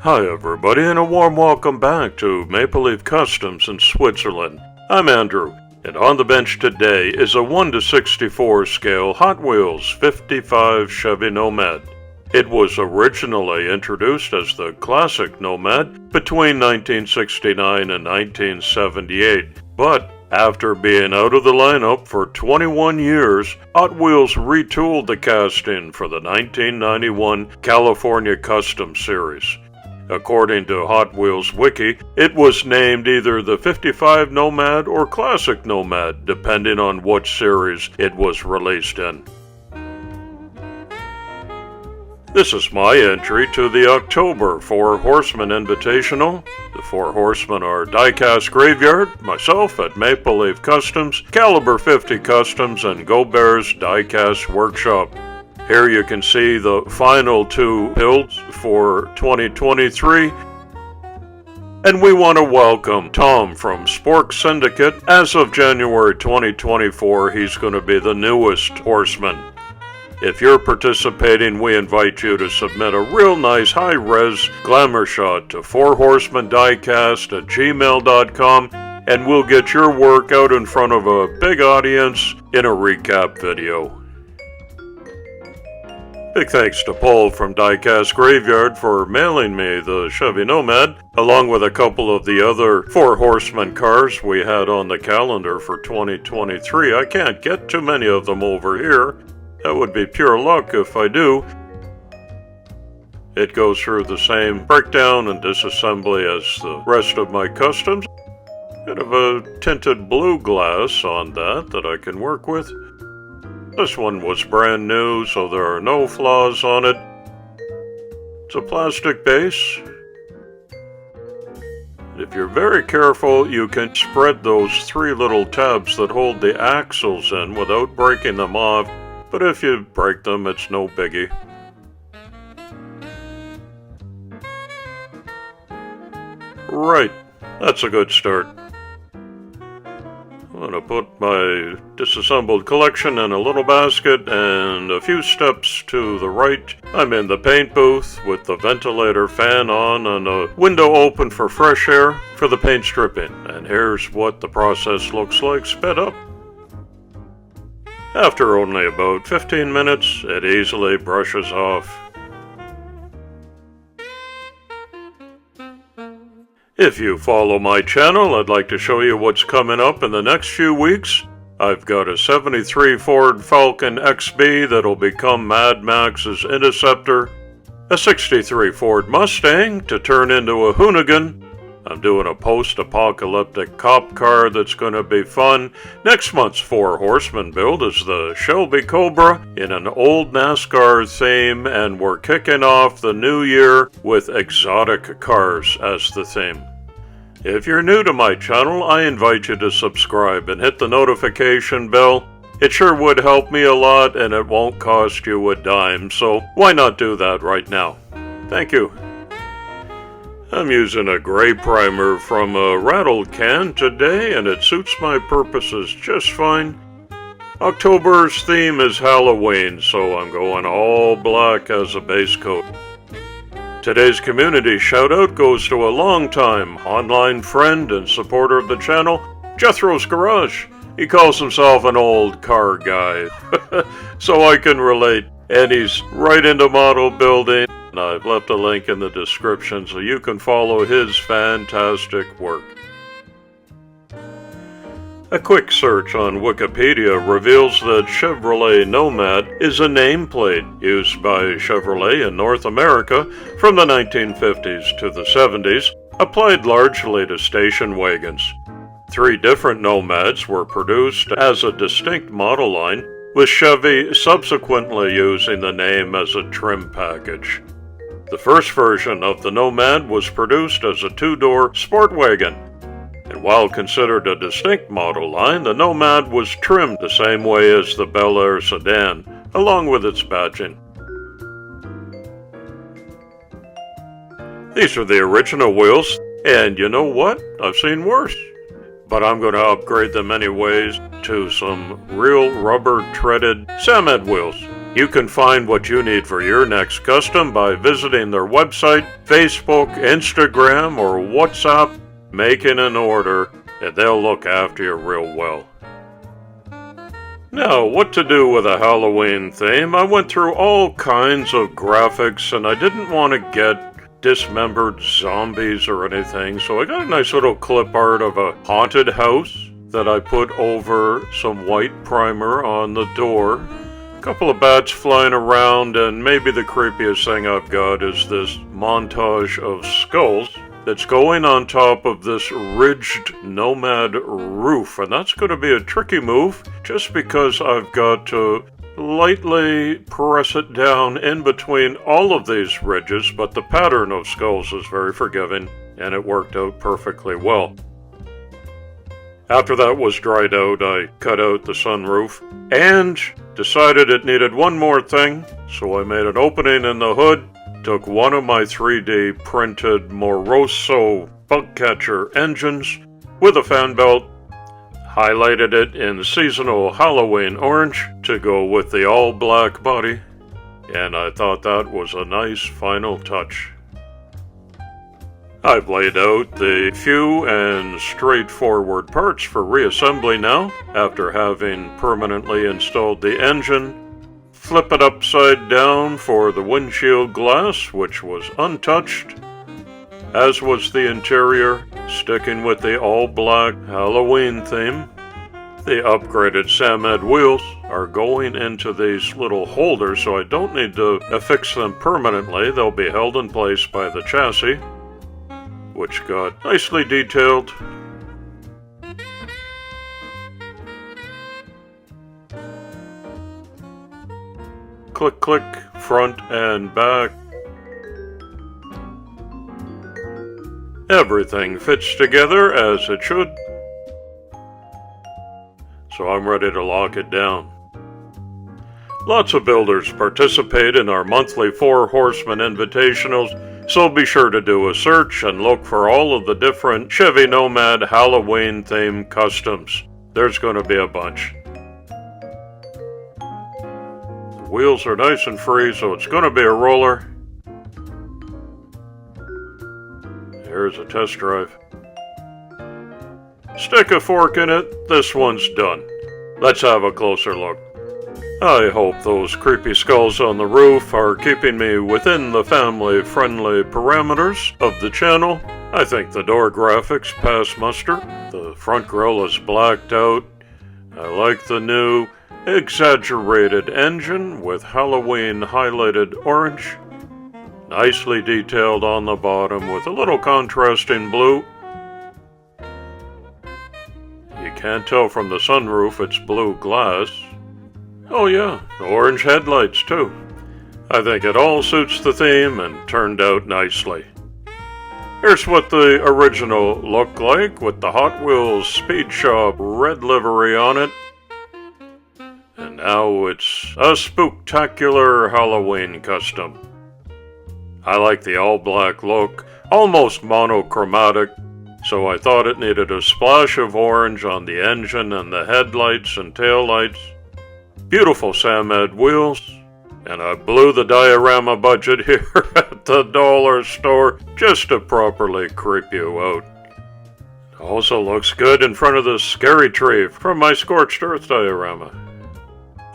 Hi everybody, and a warm welcome back to Maple Leaf Customs in Switzerland. I'm Andrew, and on the bench today is a 1:64 scale Hot Wheels 55 Chevy Nomad. It was originally introduced as the Classic Nomad between 1969 and 1978, but after being out of the lineup for 21 years, Hot Wheels retooled the casting for the 1991 California Custom Series. According to Hot Wheels Wiki, it was named either the 55 Nomad or Classic Nomad, depending on what series it was released in. This is my entry to the October Four Horsemen Invitational. The Four Horsemen are Diecast Graveyard, myself at Maple Leaf Customs, Caliber 50 Customs, and Go Bears Diecast Workshop. Here you can see the final two builds for 2023. And we want to welcome Tom from Spork Syndicate. As of January 2024, he's going to be the newest Horseman. If you're participating, we invite you to submit a real nice high-res glamour shot to 4horsemendiecast@gmail.com, and we'll get your work out in front of a big audience in a recap video. Big thanks to Paul from Diecast Graveyard for mailing me the Chevy Nomad, along with a couple of the other Four Horsemen cars we had on the calendar for 2023. I can't get too many of them over here. That would be pure luck if I do. It goes through the same breakdown and disassembly as the rest of my customs. Bit of a tinted blue glass on that I can work with. This one was brand new, so there are no flaws on it. It's a plastic base. If you're very careful, you can spread those three little tabs that hold the axles in without breaking them off, but if you break them, it's no biggie. Right, that's a good start. I'm going to put my disassembled collection in a little basket, and a few steps to the right, I'm in the paint booth with the ventilator fan on and a window open for fresh air for the paint stripping. And here's what the process looks like sped up. After only about 15 minutes, it easily brushes off. If you follow my channel, I'd like to show you what's coming up in the next few weeks. I've got a 73 Ford Falcon XB that'll become Mad Max's Interceptor, a 63 Ford Mustang to turn into a Hoonigan. I'm doing a post-apocalyptic cop car that's going to be fun. Next month's Four Horsemen build is the Shelby Cobra in an old NASCAR theme, and we're kicking off the new year with exotic cars as the theme. If you're new to my channel, I invite you to subscribe and hit the notification bell. It sure would help me a lot, and it won't cost you a dime, so why not do that right now? Thank you. I'm using a gray primer from a rattled can today, and it suits my purposes just fine. October's theme is Halloween, so I'm going all black as a base coat. Today's community shout-out goes to a longtime online friend and supporter of the channel, Jethro's Garage. He calls himself an old car guy, so I can relate, and he's right into model building. I've left a link in the description so you can follow his fantastic work. A quick search on Wikipedia reveals that Chevrolet Nomad is a nameplate used by Chevrolet in North America from the 1950s to the 70s, applied largely to station wagons. 3 different Nomads were produced as a distinct model line, with Chevy subsequently using the name as a trim package. The first version of the Nomad was produced as a 2-door sport wagon, and while considered a distinct model line, the Nomad was trimmed the same way as the Bel Air sedan, along with its badging. These are the original wheels, and you know what? I've seen worse. But I'm going to upgrade them anyways to some real rubber-treaded Samed wheels. You can find what you need for your next custom by visiting their website, Facebook, Instagram, or WhatsApp, making an order, and they'll look after you real well. Now, what to do with a Halloween theme? I went through all kinds of graphics, and I didn't want to get dismembered zombies or anything, so I got a nice little clip art of a haunted house that I put over some white primer on the door. A couple of bats flying around, and maybe the creepiest thing I've got is this montage of skulls that's going on top of this ridged Nomad roof, and that's going to be a tricky move just because I've got to lightly press it down in between all of these ridges, but the pattern of skulls is very forgiving, and it worked out perfectly well. After that was dried out, I cut out the sunroof and decided it needed one more thing, so I made an opening in the hood, took one of my 3D printed Moroso bug catcher engines with a fan belt, highlighted it in seasonal Halloween orange to go with the all-black body, and I thought that was a nice final touch. I've laid out the few and straightforward parts for reassembly now, after having permanently installed the engine. Flip it upside down for the windshield glass, which was untouched, as was the interior, sticking with the all-black Halloween theme. The upgraded Nomad wheels are going into these little holders, so I don't need to affix them permanently. They'll be held in place by the chassis, which got nicely detailed. Click, click, front and back. Everything fits together as it should. So I'm ready to lock it down. Lots of builders participate in our monthly 4 Horsemen invitationals, so be sure to do a search and look for all of the different Chevy Nomad Halloween themed customs. There's going to be a bunch. The wheels are nice and free, so it's going to be a roller. Here's a test drive. Stick a fork in it, this one's done. Let's have a closer look. I hope those creepy skulls on the roof are keeping me within the family-friendly parameters of the channel. I think the door graphics pass muster. The front grille is blacked out. I like the new exaggerated engine with Halloween highlighted orange. Nicely detailed on the bottom with a little contrasting blue. You can't tell from the sunroof it's blue glass. Oh yeah, orange headlights too. I think it all suits the theme and turned out nicely. Here's what the original looked like with the Hot Wheels Speed Shop red livery on it. And now it's a spooktacular Halloween custom. I like the all-black look, almost monochromatic, so I thought it needed a splash of orange on the engine and the headlights and taillights. Beautiful Nomad wheels, and I blew the diorama budget here at the dollar store just to properly creep you out. It also looks good in front of the scary tree from my Scorched Earth diorama.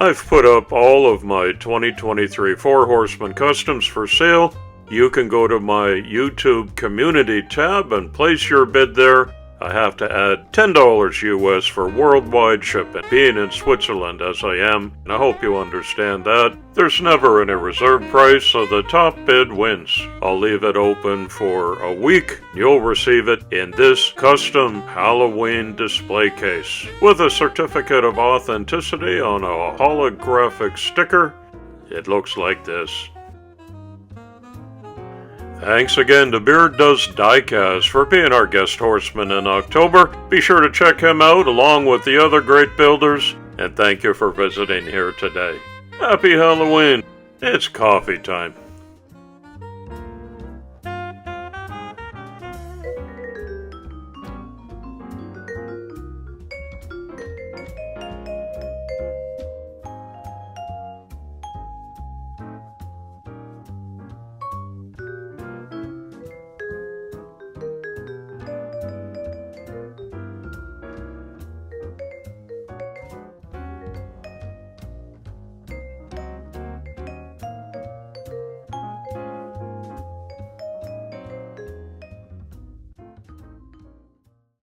I've put up all of my 2023 4 Horsemen customs for sale. You can go to my YouTube community tab and place your bid there. I have to add $10 US for worldwide shipping. Being in Switzerland as I am, and I hope you understand that, there's never any reserve price, so the top bid wins. I'll leave it open for a week. You'll receive it in this custom Halloween display case with a certificate of authenticity on a holographic sticker. It looks like this. Thanks again to Beard Does Diecast for being our guest horseman in October. Be sure to check him out along with the other great builders, and thank you for visiting here today. Happy Halloween! It's coffee time.